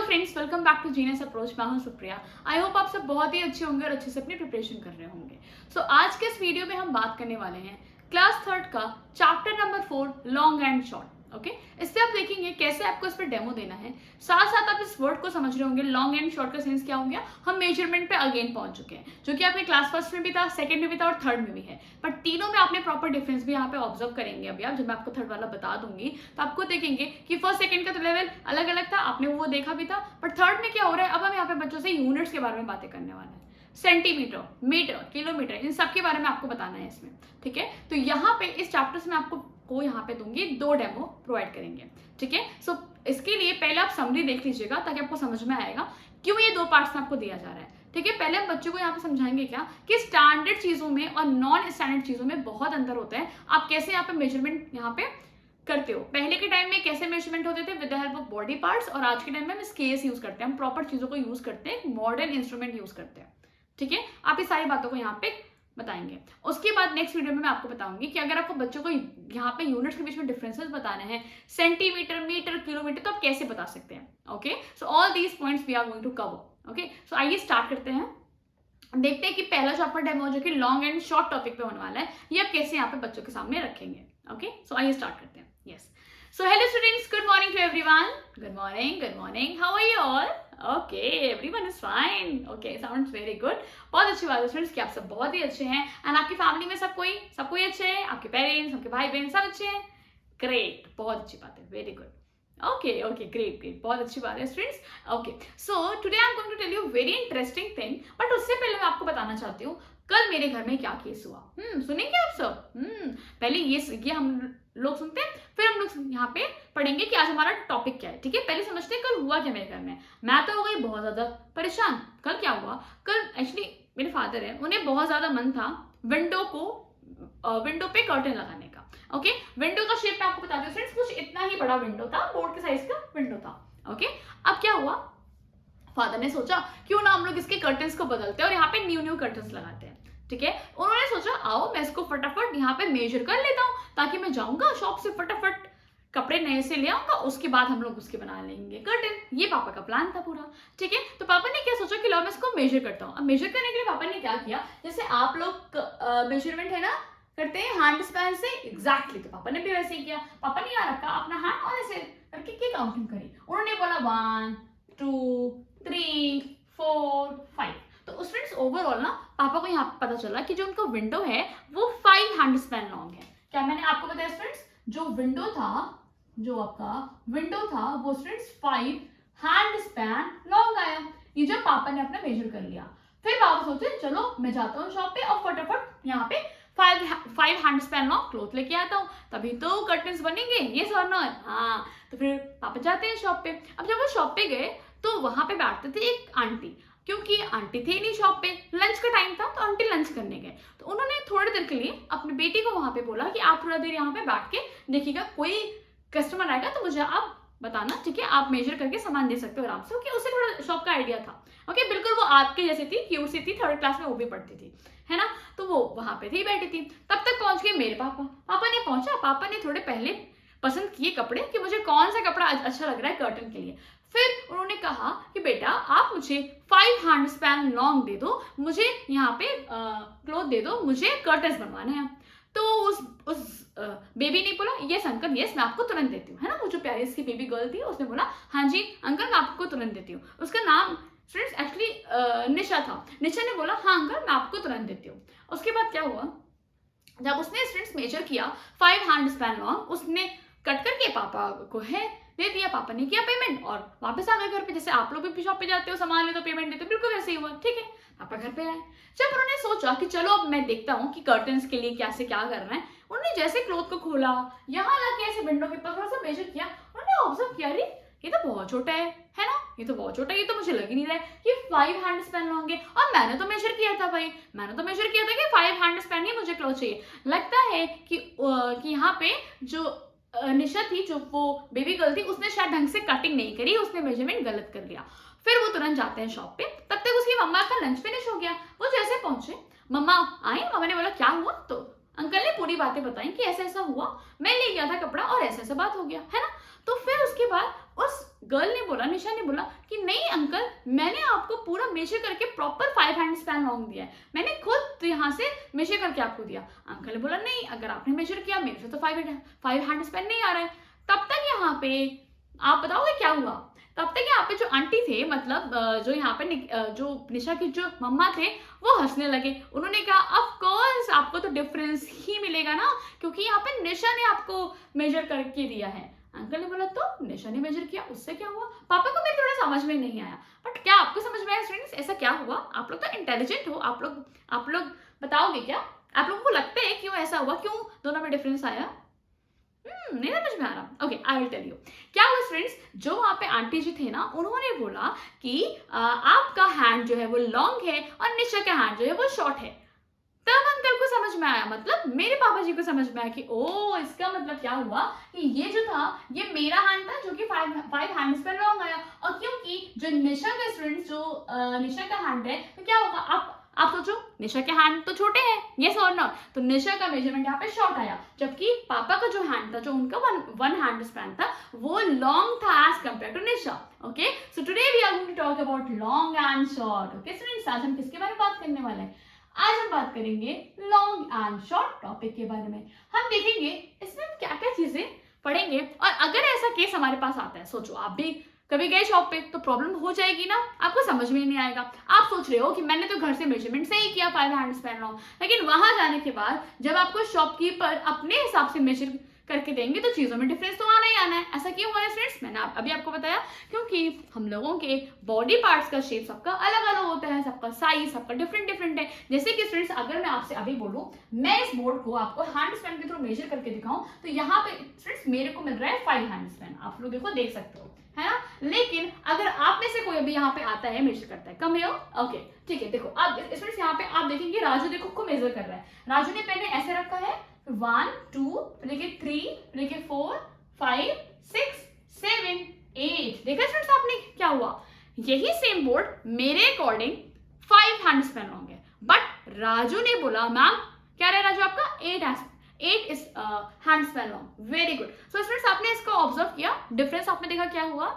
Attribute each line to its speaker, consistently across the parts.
Speaker 1: Friends, welcome back to genius approach. मैं हूं Supriya. I hope आप सब बहुत ही अच्छे होंगे और अच्छे से अपनी प्रिपरेशन कर रहे होंगे। आज के इस वीडियो में हम बात करने वाले हैं क्लास 3 का chapter number 4 long and short. Okay, इससे आप देखेंगे कैसे आपको इस पर डेमो देना है। साथ साथ आप इस वर्ड को समझ रहे होंगे। लॉन्ग एंड शॉर्ट का सेंस क्या हो गया, हम मेजरमेंट पे अगेन पहुंच चुके हैं, जो कि आपने क्लास फर्स्ट में भी था, सेकंड में भी था और थर्ड में भी है। बट तीनों में आपने प्रॉपर डिफरेंस भी यहाँ पे ऑब्जर्व करेंगे। अभी आप जब मैं आपको थर्ड वाला बता दूंगी तो आपको देखेंगे कि फर्स्ट सेकंड का तो लेवल अलग अलग था, आपने वो देखा भी था। बट थर्ड में क्या हो रहा है, अब हम यहाँ पे बच्चों से यूनिट्स के बारे में बातें करने वाले हैं। सेंटीमीटर, मीटर, किलोमीटर, इन सब के बारे में आपको बताना है इसमें। ठीक है, तो यहाँ पे इस चैप्टर से मैं आपको यहाँ पे दूंगी 2 डेमो प्रोवाइड करेंगे। ठीक है, इसके लिए पहले आप समरी देख लीजिएगा ताकि आपको समझ में आएगा क्यों ये 2 पार्ट्स में आपको दिया जा रहा है। ठीक है, पहले हम बच्चों को यहाँ पे समझाएंगे क्या कि स्टैंडर्ड चीजों में और नॉन स्टैंडर्ड चीजों में बहुत अंतर होता है। आप कैसे यहाँ पे मेजरमेंट यहाँ पे करते हो। पहले के टाइम में कैसे मेजरमेंट होते थे, with the help of body parts, और आज के टाइम में हम स्केल्स यूज करते हैं, हम प्रॉपर चीजों को यूज करते हैं, मॉडर्न इंस्ट्रूमेंट यूज करते हैं। ठीक है, आप इस सारी बातों को यहाँ पे बताएंगे। उसके बाद नेक्स्ट वीडियो में मैं आपको बताऊंगी कि अगर आपको बच्चों को यहाँ पे यूनिट्स के बीच में डिफरेंसेस बताने हैं, सेंटीमीटर, मीटर, किलोमीटर, तो आप कैसे बता सकते हैं। Okay, so all these points we are going to cover. Okay, so आइए स्टार्ट करते हैं। देखते हैं कि पहला चैप्टर डेमो जो कि लॉन्ग एंड शॉर्ट टॉपिक पे होने वाला है, ये आप कैसे यहाँ पे बच्चों के सामने रखेंगे। ओके, सो आइए स्टार्ट करते हैं। Yes, so hello students, good morning to everyone. Good morning, how are you all? Okay, everyone is fine. Okay, sounds very good. बहुत अच्छी बात है स्टूडेंट्स कि आप सब बहुत ही अच्छे हैं एंड आपकी फैमिली में सब कोई अच्छे हैं, आपके पेरेंट्स, आपके भाई बहन सब अच्छे हैं। ग्रेट, बहुत अच्छी बात है, वेरी गुड। ओके, ग्रेट, बहुत अच्छी बात है students. Okay, so today I am going to tell you very interesting thing, but उससे पहले मैं आपको बताना चाहती हूँ कल मेरे घर में क्या केस हुआ। सुनेंगे आप सब? पहले ये हम लोग सुनते हैं, फिर हम लोग यहाँ पे पढ़ेंगे कि आज हमारा टॉपिक क्या है। ठीक है, पहले समझते हैं कल हुआ क्या मेरे घर में। मैं तो हो गई बहुत ज्यादा परेशान। कल क्या हुआ, कल एक्चुअली मेरे फादर है, उन्हें बहुत ज्यादा मन था विंडो पे कर्टन लगाने का। ओके, विंडो का शेप मैं आपको बता दूं फ्रेंड्स, कुछ इतना ही बड़ा विंडो था, बोर्ड के साइज का विंडो था। ओके, अब क्या हुआ, फादर ने सोचा क्यों ना हम लोग इसके कर्टन्स को बदलते हैं और यहाँ पे न्यू कर्टन्स लगाते हैं। ठीक है, उन्होंने सोचा आओ मैं इसको फटाफट यहाँ पे मेजर कर लेता हूँ ताकि मैं जाऊंगा शॉप से फटाफट कपड़े नए से ले आऊंगा, उसके बाद हम लोग उसके बना लेंगे कर्टन। ये पापा का प्लान था पूरा। ठीक है, तो पापा ने क्या सोचा कि लो मैं इसको मेजर करता हूँ। अब मेजर करने के लिए पापा ने क्या किया, जैसे आप लोग मेजरमेंट है ना करते हैं हैंड स्पैन से, एग्जैक्टली, तो पापा ने भी वैसे ही किया। पापा ने यहाँ रखा अपना हैंड और ऐसे करके काउंटिंग करी। उन्होंने बोला 1 2 3 4 5। तो स्टूडेंट्स ओवरऑल ना पापा को यहाँ पता चला कि जो उनका विंडो है वो 5 हैंड स्पैन लॉन्ग है। क्या मैंने आपको बताया स्टूडेंट्स, जो आपका विंडो था वो स्टूडेंट्स 5 हैंड स्पैन लॉन्ग आया। ये जब पापा ने अपना मेजर कर लिया, फिर पापा सोचे चलो मैं जाता हूँ शॉप पे और फटाफट यहाँ पे 5 हैंड स्पैन लॉन्ग क्लॉथ लेके आता हूँ, तभी तो कर्टन्स बनेंगे। ये सर ना, हाँ, तो फिर पापा जाते हैं शॉप पे। अब जब वो शॉप पे गए तो वहां पे बैठते थे एक आंटी, क्योंकि आंटी थी नहीं शॉप पे, लंच का टाइम था तो आंटी लंच करने गए। तो उन्होंने थोड़ी देर के लिए अपनी बेटी को वहां पे बोला कि आप थोड़ा देर यहाँ पे बैठ के देखिएगा, कोई कस्टमर आएगा तो मुझे आप बताना। ठीक है, आप मेजर करके सामान दे सकते हो आराम से। ओके, उसे थोड़ा शॉप का आइडिया था। ओके, बिल्कुल वो आपके जैसे थी, क्यूट सी थी, 3rd क्लास में वो भी पढ़ती थी, है ना। तो वो वहां पे थी, बैठी थी। तब तक पहुंच गए मेरे पापा ने पहुंचा। पापा ने थोड़े पहले पसंद किए कपड़े कि मुझे कौन सा कपड़ा अच्छा लग रहा है कर्टन के लिए। फिर उन्होंने कहा कि बेटा आप मुझे 5 हैंड स्पैन लॉन्ग दे दो, मुझे यहाँ पे क्लॉथ दे दो, मुझे कर्टन्स बनवाने हैं। तो उस बेबी ने बोला यस अंकल, यस मैं आपको तुरंत देती हूँ, है ना। वो जो प्यारी सी बेबी गर्ल थी उसने बोला हाँ जी अंकल मैं आपको तुरंत देती हूँ। उसका नाम फ्रेंड्स एक्चुअली निशा था। निशा ने बोला हाँ अंकल मैं आपको तुरंत देती हूँ। उसके बाद क्या हुआ, जब उसने स्टूडेंट्स मेजर किया 5 हैंड स्पैन लॉन्ग, उसने कट करके पापा को है दे दिया। पापा ने किया पेमेंट और वापस आ गए घर पे। जैसे आप लोग भी शॉप पे जाते हो, सामान ले तो पेमेंट देते हो, बिल्कुल वैसे ही हुआ। ठीक है, पापा घर पे आए। जब उन्होंने सोचा कि चलो अब मैं देखता हूँ कि कर्टन्स के लिए क्या करना है, उन्होंने जैसे क्लॉथ को खोला, यहाँ लाके ऐसे विंडो के पास थोड़ा सा मेजर किया, उन्होंने ऑब्जर्व किया अरे ये तो बहुत छोटा है ना, ये तो बहुत छोटा है, ये तो मुझे लग ही नहीं रहा है ये 5 हैंड स्पैन लॉन्ग है। और मैंने तो मेजर किया था भाई, मैंने तो मेजर किया था कि 5 हैंड स्पैन ही मुझे क्लॉथ चाहिए। लगता है कि यहाँ पे जो निशा थी, जो वो बेबी गर्ल थी, उसने शायद ढंग से कटिंग नहीं करी, उसने मेजरमेंट गलत कर लिया। फिर वो तुरंत जाते हैं शॉप पे। तब तक उसकी मम्मा का लंच फिनिश हो गया। वो जैसे पहुंचे, मम्मा आई, मम्मा ने बोला क्या हुआ, तो अंकल ने पूरी बातें बताई कि ऐसा ऐसा हुआ, मैं ले गया था कपड़ा और ऐसा ऐसा बात हो गया, है ना। तो फिर उसके बाद उस गर्ल ने बोला, निशा ने बोला कि नहीं अंकल, मैंने आपको पूरा मेजर करके प्रॉपर 5 हैंड स्पैन लॉन्ग दिया है, मैंने खुद यहाँ से मेजर करके आपको दिया। अंकल ने बोला नहीं, अगर आपने मेजर किया मेरे से तो 5 हैंड स्पैन नहीं आ रहा है। तब तक यहाँ पे आप बताओगे क्या हुआ? तब तक यहाँ पे जो आंटी थे, मतलब जो यहाँ पे जो निशा की जो मम्मा थे, वो हंसने लगे। उन्होंने कहा ऑफ कोर्स आपको तो डिफरेंस ही मिलेगा ना, क्योंकि यहाँ पे निशा ने आपको मेजर करके दिया है। अंकल ने बोला तो निशा ने मेजर किया, उससे क्या हुआ? पापा को मेरे थोड़ा समझ में नहीं आया, बट क्या आपको समझ में आया स्टूडेंट्स? ऐसा क्या हुआ? आप लोग तो इंटेलिजेंट हो, आप लोग बताओगे क्या? आप लोगों को लगता है क्यों ऐसा हुआ, क्यों दोनों में डिफरेंस आया? नहीं समझ में आ रहा। Okay, I will tell you क्या हुआ स्टूडेंट्स। जो वहां पे आंटी जी थे ना, उन्होंने बोला कि आपका हैंड जो है वो लॉन्ग है और निशा का हैंड जो है वो शॉर्ट है। तब अंकल को समझ में आया, मतलब मेरे पापा जी को समझ में आया कि ओ, इसका मतलब क्या हुआ कि ये जो था ये मेरा हैंड था जो कि 5 हैंड स्पैन लॉन्ग आया, और क्योंकि जो निशा का स्टूडेंट्स जो निशा का हैंड है, तो क्या होगा? आप सोचो, निशा के हैंड तो छोटे हैं, यस और नॉट, तो निशा का मेजरमेंट यहाँ पे शॉर्ट आया, जबकि पापा का जो हैंड था, जो उनका वन हैंड स्पैन था, वो लॉन्ग था as compare to Nisha. Okay, so today we are going to talk about long and short. Okay students, आज हम किसके बारे में बात करने वाले हैं? आज हम बात करेंगे लॉन्ग एंड शॉर्ट टॉपिक के बारे में। हम देखेंगे इसमें हम क्या क्या चीजें पढ़ेंगे, और अगर ऐसा केस हमारे पास आता है, सोचो आप भी कभी गए शॉप पे, तो प्रॉब्लम हो जाएगी ना, आपको समझ में नहीं आएगा। आप सोच रहे हो कि मैंने तो घर से मेजरमेंट सही किया 5 हैंड स्पैन लॉन्ग, लेकिन वहां जाने के बाद जब आपको शॉपकीपर अपने हिसाब से मेजर करके देंगे तो चीजों में डिफरेंस तो आना ही आना है। ऐसा क्यों हो रहा है फ्रेंड्स? मैंने अभी आपको बताया, क्योंकि हम लोगों के बॉडी पार्ट्स का शेप सबका अलग अलग होता है, सबका साइज सबका डिफरेंट डिफरेंट है। जैसे कि फ्रेंड्स, अगर मैं आपसे अभी बोलूं, मैं इस बोर्ड को आपको हैंड स्पैन के थ्रू मेजर करके दिखाऊं, तो यहाँ पे फ्रेंड्स मेरे को मिल रहा है 5 हैंड स्पैन, आप लोग देखो देख सकते हो, है ना। लेकिन अगर आप में से कोई अभी यहाँ पे आता है, मेजर करता है, कम है, ओके ठीक है, देखो आप फ्रेंड्स यहाँ पे आप देखेंगे राजू देखो को मेजर कर रहा है। राजू ने पहले ऐसे रखा है 1 2 लेके 3 लेके 4 5 6 7 8। देखा फ्रेंड्स आपने क्या हुआ? यही सेम बोर्ड मेरे अकॉर्डिंग 5 हैंड स्पैन लॉन्ग है, बट राजू ने बोला मैम क्या रहा राजू आपका 8 is hand span long. Very good. So friends आपने इसको ऑब्जर्व किया, डिफरेंस आपने देखा क्या हुआ?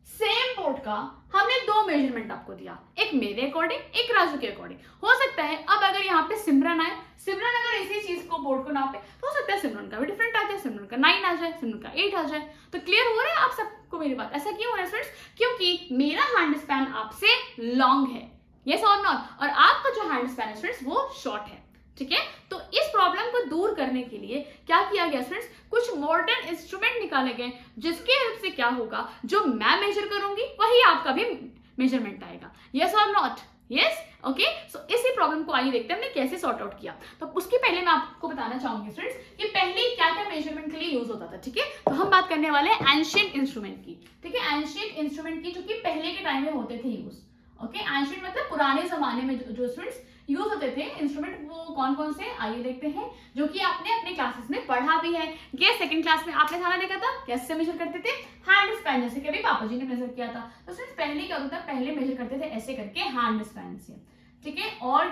Speaker 1: सेम बोर्ड का हमने 2 मेजरमेंट आपको दिया, एक मेरे अकॉर्डिंग एक राजू के अकॉर्डिंग। हो सकता है अब अगर यहाँ पे सिमरन आए, सिमरन अगर इसी चीज को बोर्ड को नापे, तो हो सकता है सिमरन का भी डिफरेंट आ जाए, सिमरन का 9 आ जाए, सिमरन का 8 आ जाए। तो क्लियर हो रहा है आप सबको मेरी बात? ऐसा क्यों हो रहा है फ्रेंड्स? क्योंकि मेरा हैंड स्पैन आपसे लॉन्ग है, यस और नॉट, और आपका जो हैंड स्पैन है फ्रेंड्स वो शॉर्ट है। ठीक है, तो इस प्रॉब्लम को दूर करने के लिए क्या किया गया फ्रेंड्स? कुछ मॉडर्न इंस्ट्रूमेंट निकाले गए, जिसके हेल्प से क्या होगा, जो मैं मेजर करूंगी वही आपका भी मेजरमेंट आएगा, यस और नॉट? Yes, okay. सो इसी प्रॉब्लम को आइए देखते हैं हमने कैसे सॉर्ट आउट किया। तो उसके पहले मैं आपको बताना चाहूंगी फ्रेंड्स कि पहले क्या क्या मेजरमेंट के लिए यूज होता था। ठीक है, तो हम बात करने वाले हैं एंशिएंट इंस्ट्रूमेंट की। ठीक है, एंशिएंट इंस्ट्रूमेंट की जो कि पहले के टाइम में होते थे यूज। ओके, एंशिएंट मतलब पुराने जमाने में जो स्टूडेंट्स यूज होते थे इंस्ट्रूमेंट, वो कौन कौन से आइए देखते हैं, जो कि आपने अपने क्लासेस में पढ़ा भी है। ये सेकंड क्लास में आपने खाना देखा था, कैसे मेजर करते थे? हैंड स्पैन, जैसे कि अभी पापा जी ने मेजर किया था। तो सिर्फ पहले क्या होता था, पहले मेजर करते थे ऐसे करके हैंड स्पैन से। ठीक है, और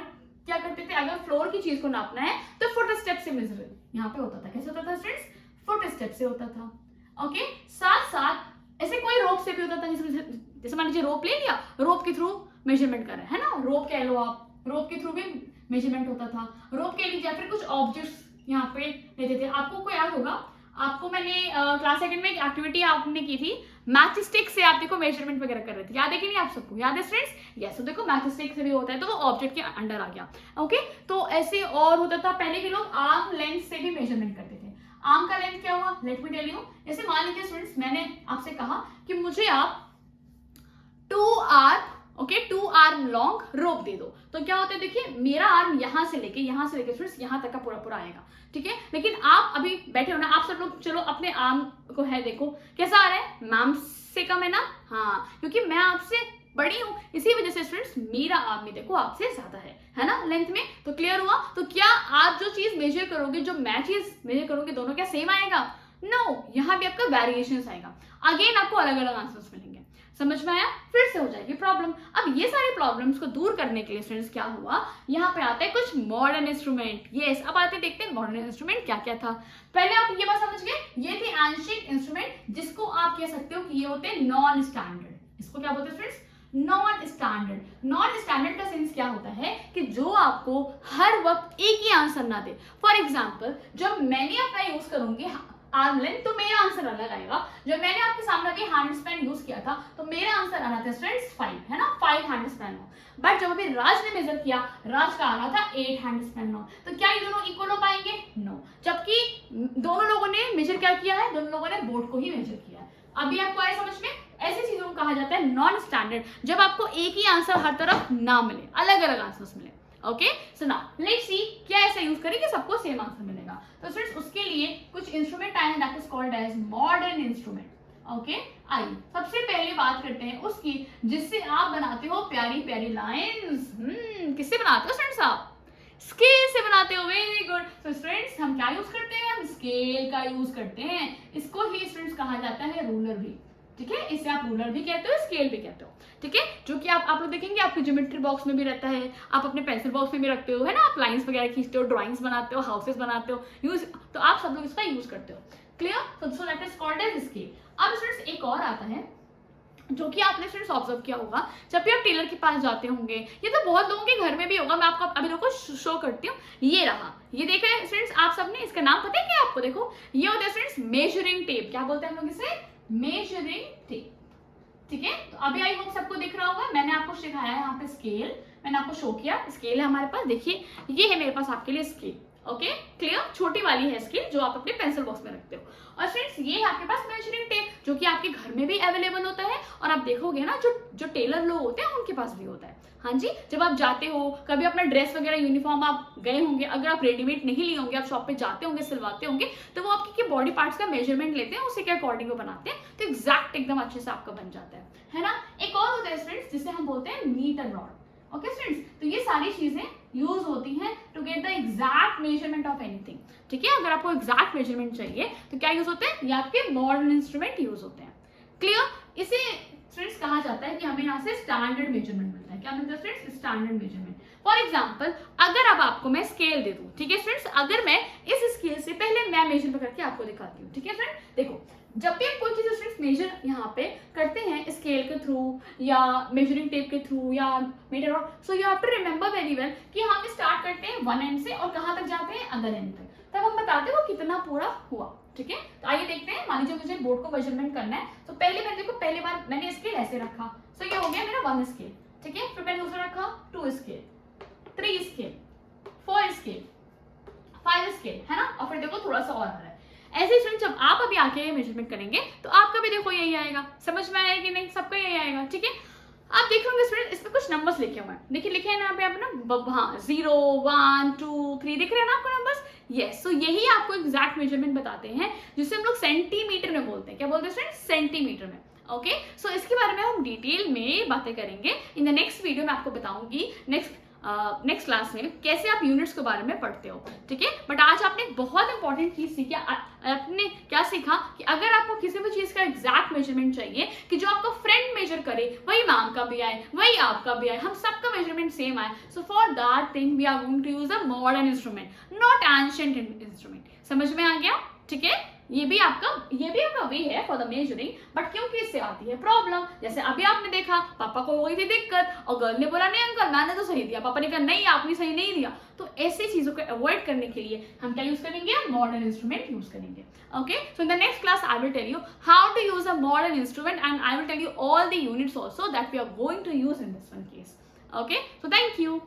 Speaker 1: क्या करते थे, अगर फ्लोर की चीज को नापना है तो फुट स्टेप से मेजर यहाँ पे होता था। कैसे होता था फ्रेंड्स? फुट स्टेप से होता था। ओके, साथ साथ ऐसे कोई रोप से भी होता था, जैसे मान लीजिए रोप ले लिया, रोप के थ्रू मेजरमेंट कर रहे हैं, है ना, रोप कह लो आप, रोप के थ्रू भी मेजरमेंट होता था। रोप के लीजिए, फिर कुछ ऑब्जेक्ट्स यहाँ पे लेते थे। आपको को याद होगा, आपको मैंने क्लास सेकंड में एक एक्टिविटी आपने की थी, मैच स्टिक से आप देखो मेजरमेंट वगैरह कर रहे थे, याद है कि नहीं आप सबको? याद है फ्रेंड्स? यस, तो देखो मैच स्टिक से भी होता है, तो वो ऑब्जेक्ट के अंडर आ गया। ओके, तो ऐसे और होता था, पहले के लोग आर्म लेंथ से भी मेजरमेंट करते थे। आर्म का लेंथ क्या हुआ, लेट मी टेल यू। जैसे मान लीजिए स्टूडेंट्स, मैंने आपसे कहा कि मुझे आप 2 आर्म लॉन्ग रोप दे दो, तो क्या होता है, देखिए मेरा आर्म यहाँ से लेके फ्रेंड्स यहाँ तक का पूरा पूरा आएगा। ठीक है, लेकिन आप अभी बैठे हो ना, आप सब लोग चलो अपने आर्म को है देखो कैसा आ रहा है, मैम से कम है ना? हाँ, क्योंकि मैं आपसे बड़ी हूँ, इसी वजह से स्टूडेंट्स मेरा आर्म भी देखो आपसे ज्यादा है ना लेंथ में। तो क्लियर हुआ? तो क्या आप जो चीज मेजर करोगे, जो मैं चीज मेजर करोगे, दोनों क्या सेम आएगा? नो, यहाँ भी आपका वेरिएशन आएगा। अगेन आपको अलग अलग आंसर्स मिलेंगे। समझ में आया? फिर से हो जाएगी प्रॉब्लम। अब ये सारी प्रॉब्लम्स को दूर करने के लिए स्टूडेंट्स क्या हुआ, यहाँ पे आते हैं कुछ मॉडर्न इंस्ट्रूमेंट। यस, अब आते देखते हैं मॉडर्न इंस्ट्रूमेंट क्या क्या था। पहले आप ये बात समझ गए, ये थे एंशिएंट इंस्ट्रूमेंट, जिसको आप कह सकते हो कि ये होते हैं नॉन स्टैंडर्ड। इसको क्या बोलते हैं friends? Non standard. Non standard का सेंस क्या होता है कि जो आपको हर वक्त एक ही आंसर ना दे। फॉर एग्जाम्पल, जब मैंने अपना यूज करूंगी आर्म लेंथ तो मेरा आंसर अलग आएगा। जब मैंने आपके सामने अभी हैंड स्पैन यूज किया था तो मेरा आंसर आ रहा था स्टूडेंट्स 5, है ना, 5 हैंड स्पैन हो। बट जब अभी राज ने मेजर किया, राज का आ रहा था 8 हैंड स्पैन हो। तो क्या ये दोनों इक्वल हो पाएंगे? नो। जबकि दोनों लोगों ने मेजर क्या किया है? दोनों लोगों ने बोर्ड को ही मेजर किया है। अभी आपको आए समझ में? ऐसी चीजों को कहा जाता है नॉन स्टैंडर्ड, जब आपको एक ही आंसर हर तरफ ना मिले, अलग अलग आंसर्स मिले। Okay, so now let's see क्या ऐसा यूज करें कि सबको सेम आंसर मिलेगा। तो स्टूडेंट्स उसके लिए कुछ इंस्ट्रूमेंट आए हैं that is called as modern instrument. Okay, आइए सबसे पहले बात करते हैं उसकी जिससे आप बनाते हो प्यारी प्यारी लाइंस। किससे बनाते हो स्टूडेंट्स? आप स्केल से बनाते हो। Very good. तो स्टूडेंट्स हम क्या यूज करते हैं? हम स्केल का यूज करते हैं। इसको ही स्टूडेंट्स कहा जाता है रूलर भी। ठीक है, इसे आप रूलर भी कहते हो, स्केल भी कहते हो। ठीक है, जो कि आप लोग देखेंगे आपके ज्योमेट्री बॉक्स में भी रहता है, आप अपने पेंसिल बॉक्स में भी रखते हो, है ना, आप लाइंस वगैरह खींचते हो, ड्राइंग्स बनाते हो, हाउसेस बनाते हो, यूज, तो आप सब लोग इसका यूज करते हो। Clear? So that is called as scale. अब स्टूडेंट्स एक और आता है जो कि आपने स्टूडेंट्स ऑब्जर्व किया होगा, जब भी आप टेलर के पास जाते होंगे, ये तो बहुत लोगों के घर में भी होगा, मैं आपको अभी लोगों को शो करती हूँ। ये रहा, ये देखा है स्टूडेंट्स आप सबने, इसका नाम पता है क्या आपको? देखो, ये होता है स्टूडेंट्स मेजरिंग टेप। क्या बोलते हैं हम लोग इसे? Measuring tape. ठीक है, तो अभी आई होप सबको दिख रहा होगा। मैंने आपको सिखाया है यहाँ पे स्केल, मैंने आपको शो किया स्केल है हमारे पास। देखिए ये है मेरे पास आपके लिए स्केल। Okay, clear? छोटी वाली है स्केल जो आप अपने पेंसिल बॉक्स में रखते हो। और फ्रेंड्स ये है आपके पास मेजरिंग टेप जो कि आपके घर में भी अवेलेबल होता है, और आप देखोगे ना जो टेलर लोग होते हैं उनके पास भी होता है। हाँ जी, जब आप जाते हो कभी अपना ड्रेस वगैरह यूनिफॉर्म आप गए होंगे, अगर आप रेडीमेड नहीं लिए होंगे, आप शॉप पे जाते होंगे, सिलवाते होंगे, तो वो आपके बॉडी पार्ट्स का मेजरमेंट लेते हैं, उसी के अकॉर्डिंग वो बनाते हैं, तो एग्जैक्ट एकदम अच्छे से आपका बन जाता है ना। एक और होता है फ्रेंड्स जिसे हम बोलते हैं मीटर रॉड। ओके फ्रेंड्स, तो ये सारी चीजें यूज होती हैं to get the exact measurement of anything. ठीक है, अगर आपको एग्जैक्ट मेजरमेंट चाहिए तो क्या यूज होते हैं? ये आपके मॉडर्न इंस्ट्रूमेंट यूज होते हैं। क्लियर? इसे फ्रेंड्स कहा जाता है कि हमें यहाँ से स्टैंडर्ड मेजरमेंट मिलता है। क्या मिलता है friends? Standard measurement. For example, अगर अब आपको मैं स्केल दे दूं, ठीक है फ्रेंड्स, अगर मैं इस स्केल से पहले मैं मेजर करके आपको दिखाती हूँ। ठीक है फ्रेंड, देखो, जब भी आप कोई चीज फ्रेंड्स मेजर यहाँ पे करते हैं स्केल के थ्रू या मेजरिंग टेप के थ्रू या metre rod, so you have to remember very well कि हम स्टार्ट करते हैं वन एंड से और कहाँ तक जाते हैं? अदर एंड तक, तब हम बताते हैं वो कितना पूरा हुआ। ठीक है, तो आइए देखते हैं। मान लीजिए मुझे बोर्ड को मेजरमेंट करना है, तो पहले मैं देखो, पहली बार मैंने स्केल ऐसे रखा, सो ये हो गया मेरा 1 स्केल। ठीक है, फिर मैंने दूसरा रखा 2 स्केल, 3 स्केल, 4 स्केल, 5 स्केल, है ना, और फिर देखो थोड़ा सा और आ रहा है। ऐसे स्टूडेंट जब आप अभी आके मेजरमेंट करेंगे तो आपका भी देखो यही आएगा। समझ में आया कि नहीं? सबका यही आएगा। ठीक है, आप देखोगे स्टूडेंट इसमें कुछ नंबर्स लिखे हुए हैं, देखिए लिखे हैं ना यहाँ पे आप ना, हाँ 0 1 2 3 दिख रहे हैं ना आपको नंबर्स? यस, सो यही आपको एग्जैक्ट मेजरमेंट बताते हैं, जिसे हम लोग सेंटीमीटर में बोलते हैं। क्या बोलते हैं स्टूडेंट? सेंटीमीटर में। ओके, सो इसके बारे में हम डिटेल में बातें करेंगे इन द नेक्स्ट वीडियो में। आपको बताऊंगी नेक्स्ट क्लास में कैसे आप यूनिट्स के बारे में पढ़ते हो। ठीक है, बट आज आपने एक बहुत इंपॉर्टेंट चीज सीखी। आपने क्या सीखा कि अगर आपको किसी भी चीज का एग्जैक्ट मेजरमेंट चाहिए, कि जो आपका फ्रेंड मेजर करे वही मैम का भी आए, वही आपका भी आए, हम सबका मेजरमेंट सेम आए, so for that thing we are going to use a modern instrument, not ancient instrument. समझ में आ गया? ठीक है, ये भी आपका वे है फॉर द मेजरिंग, बट क्योंकि इससे आती है प्रॉब्लम। जैसे अभी आपने देखा पापा को हो गई थी दिक्कत और गर्ल ने बोला नहीं अंकल मैंने तो सही दिया, पापा ने कहा नहीं आपने सही नहीं दिया। तो ऐसी चीजों को अवॉइड करने के लिए हम क्या यूज करेंगे? मॉडर्न इंस्ट्रूमेंट यूज करेंगे। Okay, so in the next class I will tell you how to use a modern instrument and I will tell you all the units also that we are going to use in this one case. Okay, so thank you.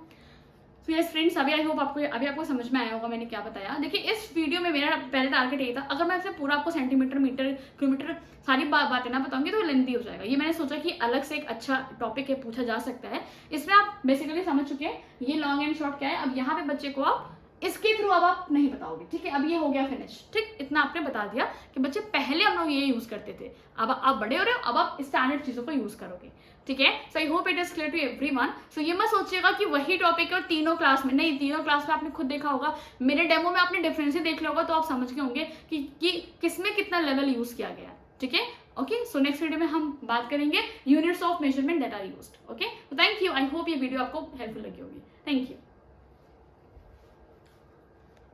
Speaker 1: तो yes friends, अभी I hope आपको समझ में आया होगा मैंने क्या बताया। देखिए इस वीडियो में मेरा पहले टारगेट ये था, अगर मैं आपसे पूरा आपको सेंटीमीटर मीटर किलोमीटर सारी बातें ना बताऊंगी तो लेंथी हो जाएगा। ये मैंने सोचा कि अलग से एक अच्छा टॉपिक है, पूछा जा सकता है। इसमें आप बेसिकली समझ चुके हैं ये लॉन्ग एंड शॉर्ट क्या है। अब यहाँ पे बच्चे को आप इसके थ्रू अब आप नहीं बताओगे। ठीक है, अब ये हो गया फिनिश। ठीक, इतना आपने बता दिया कि बच्चे पहले हम लोग ये यूज करते थे, अब आप बड़े हो रहे हो, अब आप स्टैंडर्ड चीजों को यूज करोगे। ठीक है, so I hope it is clear to everyone. So ये मत सोचिएगा कि वही टॉपिक है और तीनों क्लास में नहीं, तीनों क्लास में आपने खुद देखा होगा, मेरे डेमो में आपने डिफरेंस देख लिया होगा, तो आप समझ गए होंगे कि किस में कितना लेवल यूज किया गया। ठीक है, ओके, सो नेक्स्ट वीडियो में हम बात करेंगे units of measurement that are used. Okay, तो थैंक यू, आई होप ये वीडियो आपको हेल्पफुल लगी होगी। Thank you.